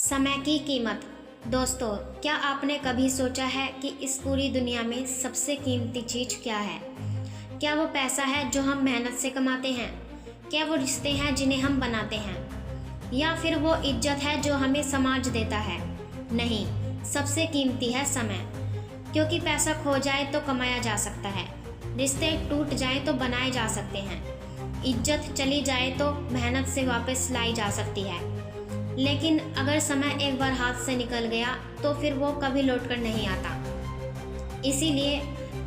समय की कीमत। दोस्तों, क्या आपने कभी सोचा है कि इस पूरी दुनिया में सबसे कीमती चीज़ क्या है? क्या वो पैसा है जो हम मेहनत से कमाते हैं? क्या वो रिश्ते हैं जिन्हें हम बनाते हैं? या फिर वो इज्जत है जो हमें समाज देता है? नहीं, सबसे कीमती है समय। क्योंकि पैसा खो जाए तो कमाया जा सकता है, रिश्ते टूट जाए तो बनाए जा सकते हैं, इज्जत चली जाए तो मेहनत से वापस लाई जा सकती है। लेकिन अगर समय एक बार हाथ से निकल गया तो फिर वो कभी लौटकर नहीं आता। इसीलिए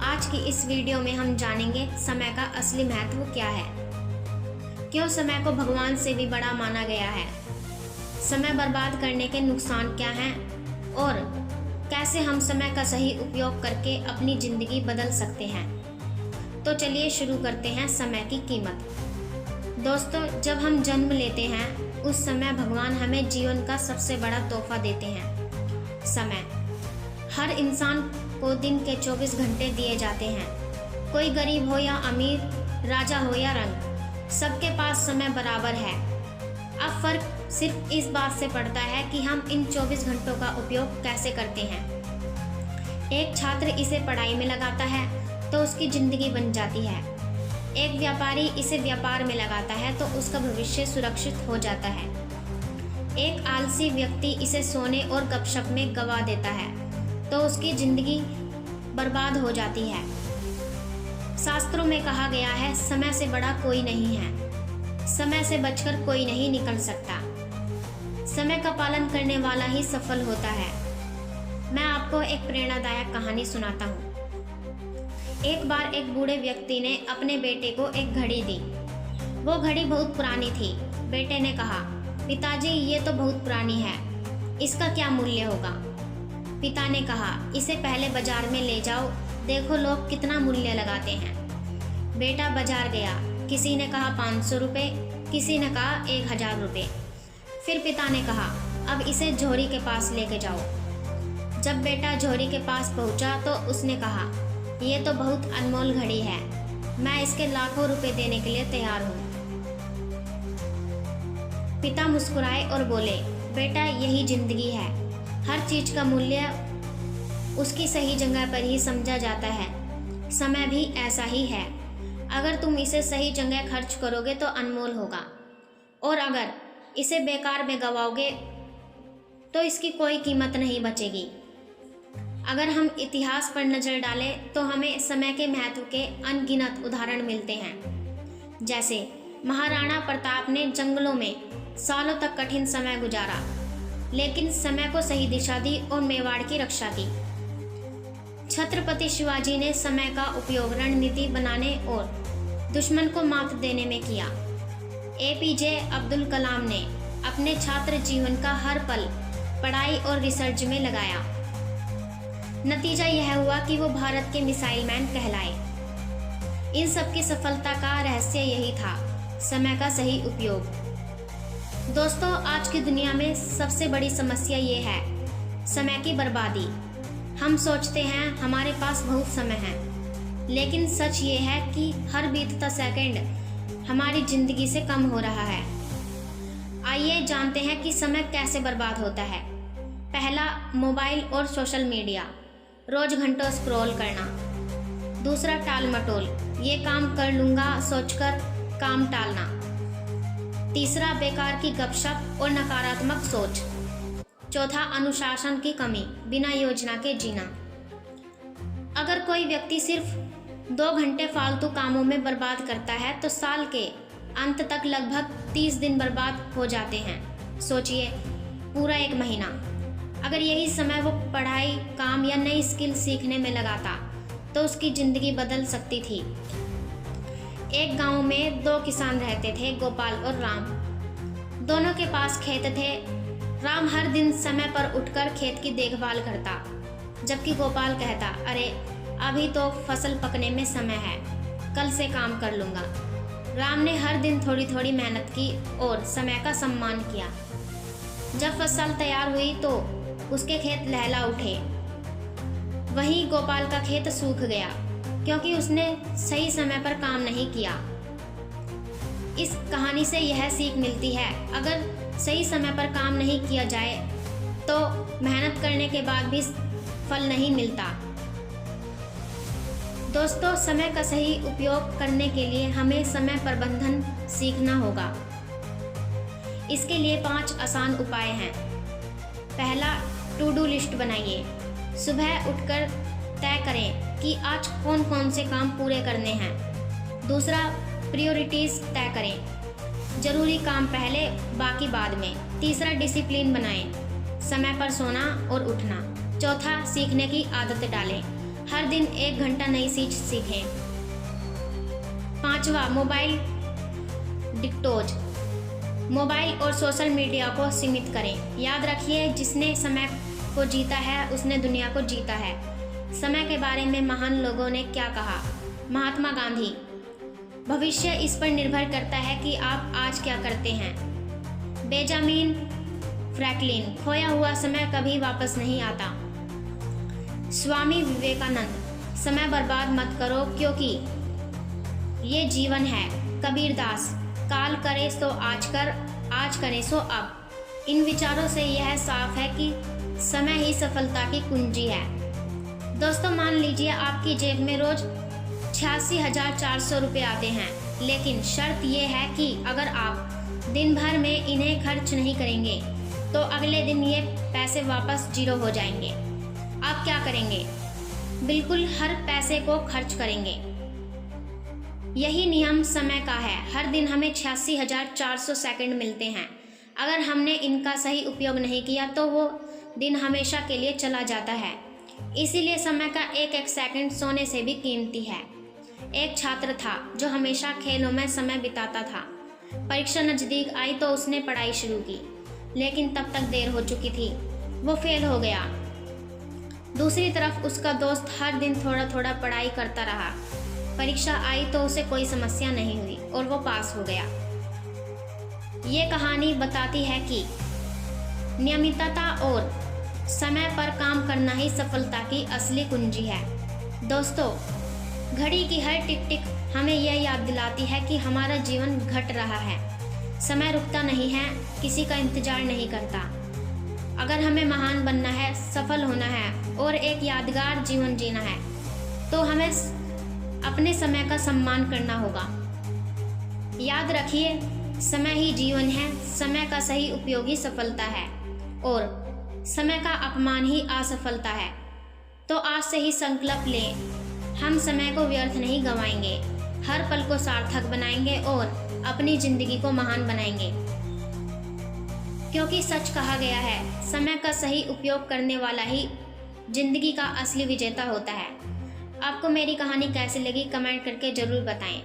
आज की इस वीडियो में हम जानेंगे समय का असली महत्व क्या है, क्यों समय को भगवान से भी बड़ा माना गया है, समय बर्बाद करने के नुकसान क्या हैं और कैसे हम समय का सही उपयोग करके अपनी ज़िंदगी बदल सकते हैं। तो चलिए शुरू करते हैं समय की कीमत। दोस्तों, जब हम जन्म लेते हैं उस समय भगवान हमें जीवन का सबसे बड़ा तोहफा देते हैं, समय। हर इंसान को दिन के 24 घंटे दिए जाते हैं। कोई गरीब हो या अमीर, राजा हो या रंग, सबके पास समय बराबर है। अब फर्क सिर्फ इस बात से पड़ता है कि हम इन 24 घंटों का उपयोग कैसे करते हैं। एक छात्र इसे पढ़ाई में लगाता है तो उसकी ज़िंदगी बन जाती है। एक व्यापारी इसे व्यापार में लगाता है तो उसका भविष्य सुरक्षित हो जाता है। एक आलसी व्यक्ति इसे सोने और गपशप में गवा देता है तो उसकी ज़िंदगी बर्बाद हो जाती है। शास्त्रों में कहा गया है, समय से बड़ा कोई नहीं है, समय से बचकर कोई नहीं निकल सकता। समय का पालन करने वाला ही सफल होता है। मैं आपको एक प्रेरणादायक कहानी सुनाता हूँ। एक बार एक बूढ़े व्यक्ति ने अपने बेटे को एक घड़ी दी। वो घड़ी बहुत पुरानी थी। बेटे ने कहा, पिताजी ये तो बहुत पुरानी है, इसका क्या मूल्य होगा? पिता ने कहा, इसे पहले बाजार में ले जाओ, देखो लोग कितना मूल्य लगाते हैं। बेटा बाजार गया। किसी ने कहा 500 रुपये, किसी ने कहा 1000 रुपये। फिर पिता ने कहा, अब इसे झोरी के पास लेके जाओ। जब बेटा झोरी के पास पहुंचा तो उसने कहा, ये तो बहुत अनमोल घड़ी है, मैं इसके लाखों रुपए देने के लिए तैयार हूँ। पिता मुस्कुराए और बोले, बेटा यही जिंदगी है, हर चीज का मूल्य उसकी सही जगह पर ही समझा जाता है। समय भी ऐसा ही है, अगर तुम इसे सही जगह खर्च करोगे तो अनमोल होगा, और अगर इसे बेकार में गवाओगे तो इसकी कोई कीमत नहीं बचेगी। अगर हम इतिहास पर नज़र डालें तो हमें समय के महत्व के अनगिनत उदाहरण मिलते हैं। जैसे महाराणा प्रताप ने जंगलों में सालों तक कठिन समय गुजारा, लेकिन समय को सही दिशा दी और मेवाड़ की रक्षा की। छत्रपति शिवाजी ने समय का उपयोग रणनीति बनाने और दुश्मन को मात देने में किया। एपीजे अब्दुल कलाम ने अपने छात्र जीवन का हर पल पढ़ाई और रिसर्च में लगाया। नतीजा यह हुआ कि वो भारत के मिसाइल मैन कहलाए। इन सब की सफलता का रहस्य यही था, समय का सही उपयोग। दोस्तों, आज की दुनिया में सबसे बड़ी समस्या ये है, समय की बर्बादी। हम सोचते हैं हमारे पास बहुत समय है, लेकिन सच ये है कि हर बीतता सेकंड हमारी ज़िंदगी से कम हो रहा है। आइए जानते हैं कि समय कैसे बर्बाद होता है। पहला, मोबाइल और सोशल मीडिया, रोज घंटों स्क्रॉल करना। दूसरा, टाल मटोल, ये काम कर लूँगा सोचकर काम टालना। तीसरा, बेकार की गपशप और नकारात्मक सोच। चौथा, अनुशासन की कमी, बिना योजना के जीना। अगर कोई व्यक्ति सिर्फ 2 घंटे फालतू कामों में बर्बाद करता है तो साल के अंत तक लगभग 30 दिन बर्बाद हो जाते हैं। सोचिए, पूरा एक महीना। अगर यही समय वो पढ़ाई, काम या नई स्किल सीखने में लगाता तो उसकी ज़िंदगी बदल सकती थी। एक गांव में 2 किसान रहते थे, गोपाल और राम। दोनों के पास खेत थे। राम हर दिन समय पर उठकर खेत की देखभाल करता, जबकि गोपाल कहता, अरे अभी तो फसल पकने में समय है, कल से काम कर लूँगा। राम ने हर दिन थोड़ी थोड़ी मेहनत की और समय का सम्मान किया। जब फसल तैयार हुई तो उसके खेत लहला उठे। वहीं गोपाल का खेत सूख गया क्योंकि उसने सही समय पर काम नहीं किया। इस कहानी से यह सीख मिलती है, अगर सही समय पर काम नहीं किया जाए तो मेहनत करने के बाद भी फल नहीं मिलता। दोस्तों, समय का सही उपयोग करने के लिए हमें समय प्रबंधन सीखना होगा। इसके लिए 5 आसान उपाय हैं। पहला, टू डू लिस्ट बनाइए। सुबह उठकर तय करें कि आज कौन कौन से काम पूरे करने हैं। दूसरा, प्रायोरिटीज तय करें। जरूरी काम पहले, बाकी बाद में। तीसरा, डिसिप्लिन बनाएं। समय पर सोना और उठना। चौथा, सीखने की आदत डालें। हर दिन 1 घंटा नई चीज सीखें। पांचवा, मोबाइल डिटॉक्स। मोबाइल और सोशल मीडिया को सीमित करें। याद रखिए, जिसने समय को जीता है उसने दुनिया को जीता है। समय के बारे में महान लोगों ने क्या कहा? महात्मा गांधी। भविष्य इस पर निर्भर करता है कि आप आज क्या करते हैं। Benjamin Franklin. खोया हुआ समय कभी वापस नहीं आता। स्वामी विवेकानंद। समय बर्बाद मत करो क्योंकि ये जीवन है। कबीरदास। काल करे सो आज कर, आज करे सो अब। इन विचारों से यह साफ है कि समय ही सफलता की कुंजी है। दोस्तों, मान लीजिए आपकी जेब में रोज 86,400 रुपये आते हैं, लेकिन शर्त यह है कि अगर आप दिन भर में इन्हें खर्च नहीं करेंगे तो अगले दिन ये पैसे वापस 0 हो जाएंगे। आप क्या करेंगे? बिल्कुल हर पैसे को खर्च करेंगे। यही नियम समय का है। हर दिन हमें 86,400 सेकंड मिलते हैं। अगर हमने इनका सही उपयोग नहीं किया तो वो दिन हमेशा के लिए चला जाता है। इसीलिए समय का एक एक सेकंड सोने से भी कीमती है। एक छात्र था जो हमेशा खेलों में समय बिताता था। परीक्षा नज़दीक आई तो उसने पढ़ाई शुरू की, लेकिन तब तक देर हो चुकी थी। वो फेल हो गया। दूसरी तरफ उसका दोस्त हर दिन थोड़ा थोड़ा पढ़ाई करता रहा। परीक्षा आई तो उसे कोई समस्या नहीं हुई और वो पास हो गया। ये कहानी बताती है कि नियमितता और समय पर काम करना ही सफलता की असली कुंजी है। दोस्तों, घड़ी की हर टिक टिक हमें यह याद दिलाती है कि हमारा जीवन घट रहा है। समय रुकता नहीं है, किसी का इंतजार नहीं करता। अगर हमें महान बनना है, सफल होना है और एक यादगार जीवन जीना है तो हमें अपने समय का सम्मान करना होगा। याद रखिए, समय ही जीवन है। समय का सही उपयोग ही सफलता है और समय का अपमान ही असफलता है। तो आज से ही संकल्प लें, हम समय को व्यर्थ नहीं गंवाएंगे। हर पल को सार्थक बनाएंगे और अपनी जिंदगी को महान बनाएंगे। क्योंकि सच कहा गया है, समय का सही उपयोग करने वाला ही जिंदगी का असली विजेता होता है। आपको मेरी कहानी कैसी लगी कमेंट करके ज़रूर बताएं।